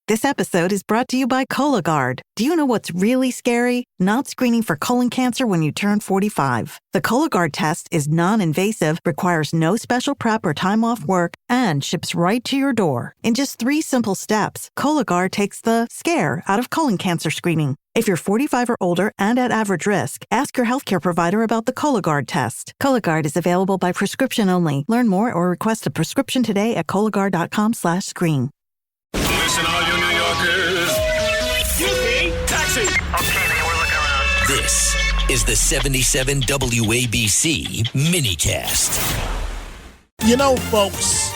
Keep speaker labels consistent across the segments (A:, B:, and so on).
A: This episode is brought to you by Cologuard. Do you know what's really scary? Not screening for colon cancer when you turn 45. The Cologuard test is non-invasive, requires no special prep or time off work, and ships right to your door. In just 3 simple steps, Cologuard takes the scare out of colon cancer screening. If you're 45 or older and at average risk, ask your healthcare provider about the Cologuard test. Cologuard is available by prescription only. Learn more or request a prescription today at Cologuard.com/screen.
B: Listen, all you New Yorkers. Excuse me, taxi.
C: Okay, man, we're looking around.
D: This is the 77 WABC minicast.
E: You know, folks,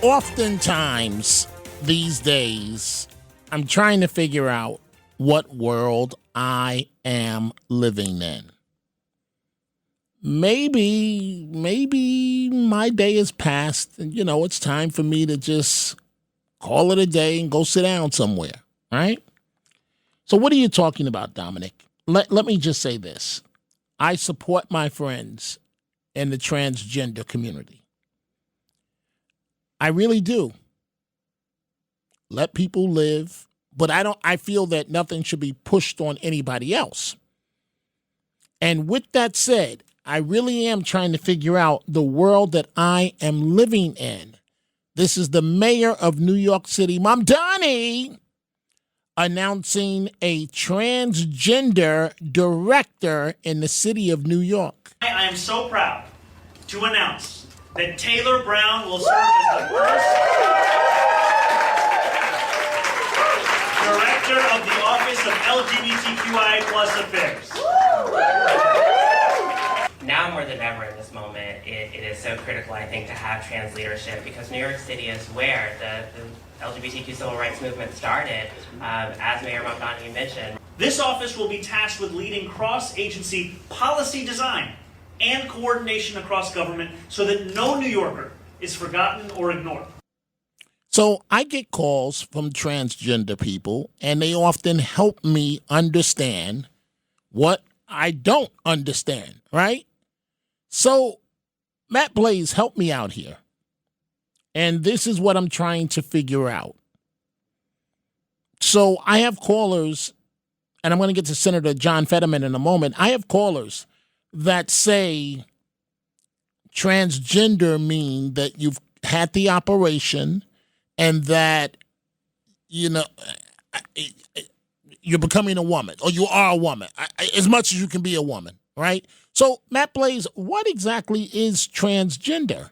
E: oftentimes these days, I'm trying to figure out what world I am living in. Maybe my day is past and, it's time for me to just call it a day and go sit down somewhere, right? So what are you talking about, Dominic? Let me just say this. I support my friends in the transgender community. I really do. Let people live, but I feel that nothing should be pushed on anybody else. And with that said, I really am trying to figure out the world that I am living in. This is the mayor of New York City, Mom Donnie, announcing a transgender director in the city of New York.
F: I am so proud to announce that Taylor Brown will serve as the first director of the Office of LGBTQI+ Affairs.
G: Now more than ever in this moment, it is so critical, I think, to have trans leadership because New York City is where the LGBTQ civil rights movement started, as Mayor Mamdani mentioned.
F: This office will be tasked with leading cross-agency policy design and coordination across government so that no New Yorker is forgotten or ignored.
E: So I get calls from transgender people, and they often help me understand what I don't understand, right? So, Matt Blaze, help me out here. And this is what I'm trying to figure out. So I have callers, and I'm going to get to Senator John Fetterman in a moment. I have callers that say transgender mean that you've had the operation and that, you're becoming a woman or you are a woman as much as you can be a woman, right? So, Matt Blaze, what exactly is transgender?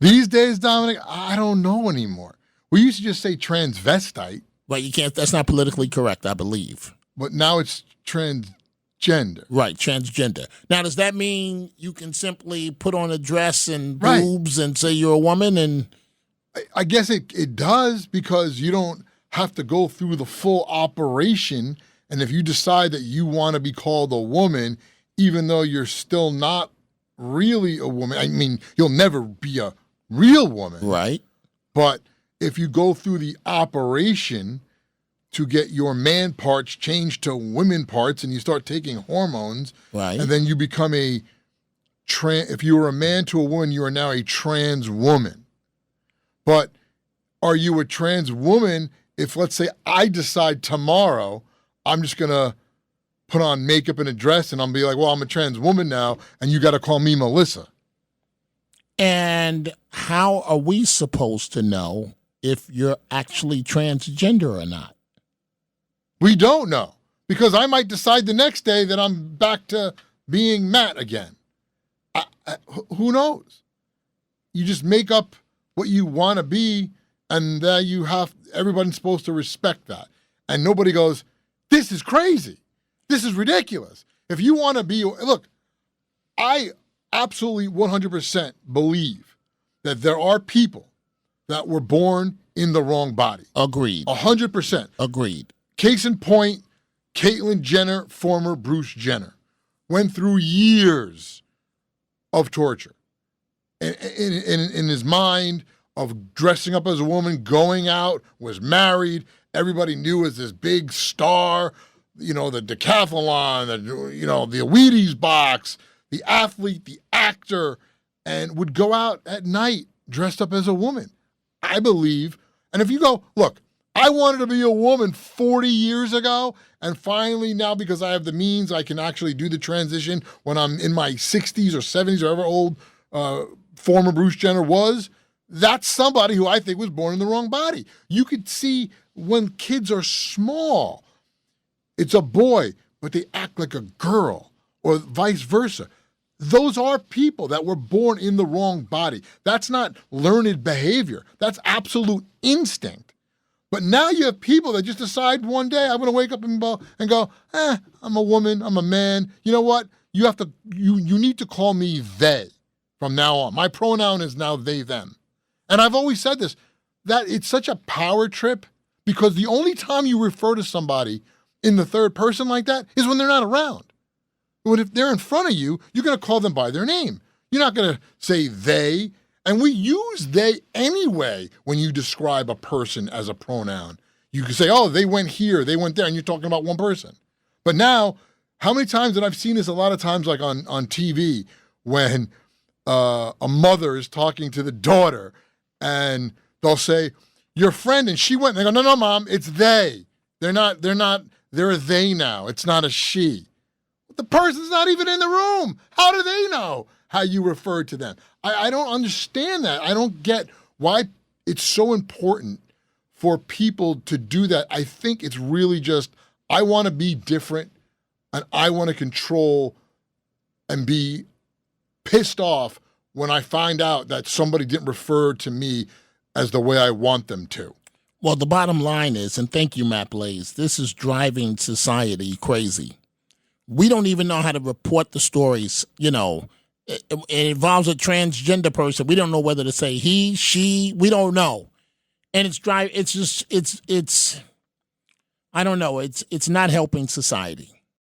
H: These days, Dominic, I don't know anymore. We used to just say transvestite.
E: But you can't, that's not politically correct, I believe.
H: But now it's transgender.
E: Right, transgender. Now, does that mean you can simply put on a dress and boobs and say you're a woman? And
H: I guess it does because you don't have to go through the full operation. And if you decide that you want to be called a woman, even though you're still not really a woman, I mean, you'll never be a real woman.
E: Right.
H: But if you go through the operation to get your man parts changed to women parts and you start taking hormones,
E: right,
H: and then you become if you were a man to a woman, you are now a trans woman. But are you a trans woman if, let's say, I decide tomorrow I'm just going to put on makeup and a dress and I'll be like, well, I'm a trans woman now, and you got to call me Melissa?
E: And how are we supposed to know if you're actually transgender or not?
H: We don't know, because I might decide the next day that I'm back to being Matt again. Who knows? You just make up what you want to be, and everybody's supposed to respect that. And nobody goes, this is crazy. This is ridiculous. If you want to be, look, I absolutely 100% believe that there are people that were born in the wrong body.
E: Agreed.
H: 100%.
E: Agreed.
H: Case in point, Caitlyn Jenner, former Bruce Jenner, went through years of torture in his mind of dressing up as a woman, going out, was married. Everybody knew as this big star, the decathlon, the Wheaties box, the athlete, the actor, and would go out at night dressed up as a woman. I believe, And if you go, look, I wanted to be a woman 40 years ago, and finally now because I have the means, I can actually do the transition when I'm in my 60s or 70s or however old former Bruce Jenner was. That's somebody who I think was born in the wrong body. You could see when kids are small, it's a boy, but they act like a girl, or vice versa. Those are people that were born in the wrong body. That's not learned behavior. That's absolute instinct. But now you have people that just decide one day, I'm going to wake up and go, I'm a woman, I'm a man. You know what? You need to call me they from now on. My pronoun is now they, them. And I've always said this, that it's such a power trip because the only time you refer to somebody in the third person like that is when they're not around. But if they're in front of you, you're going to call them by their name. You're not going to say they. And we use they anyway when you describe a person as a pronoun. You can say, oh, they went here, they went there, and you're talking about one person. But now, how many times, and I've seen this a lot of times like on TV, when a mother is talking to the daughter, and they'll say, your friend, and she went, and they go, no, Mom, it's they. They're a they now. It's not a she. The person's not even in the room. How do they know how you refer to them? I don't understand that. I don't get why it's so important for people to do that. I think it's really just, I want to be different and I want to control and be pissed off when I find out that somebody didn't refer to me as the way I want them to.
E: Well, the bottom line is, and thank you, Matt Blaze, this is driving society crazy. We don't even know how to report the stories, It involves a transgender person. We don't know whether to say he, she. We don't know, and I don't know. It's not helping society.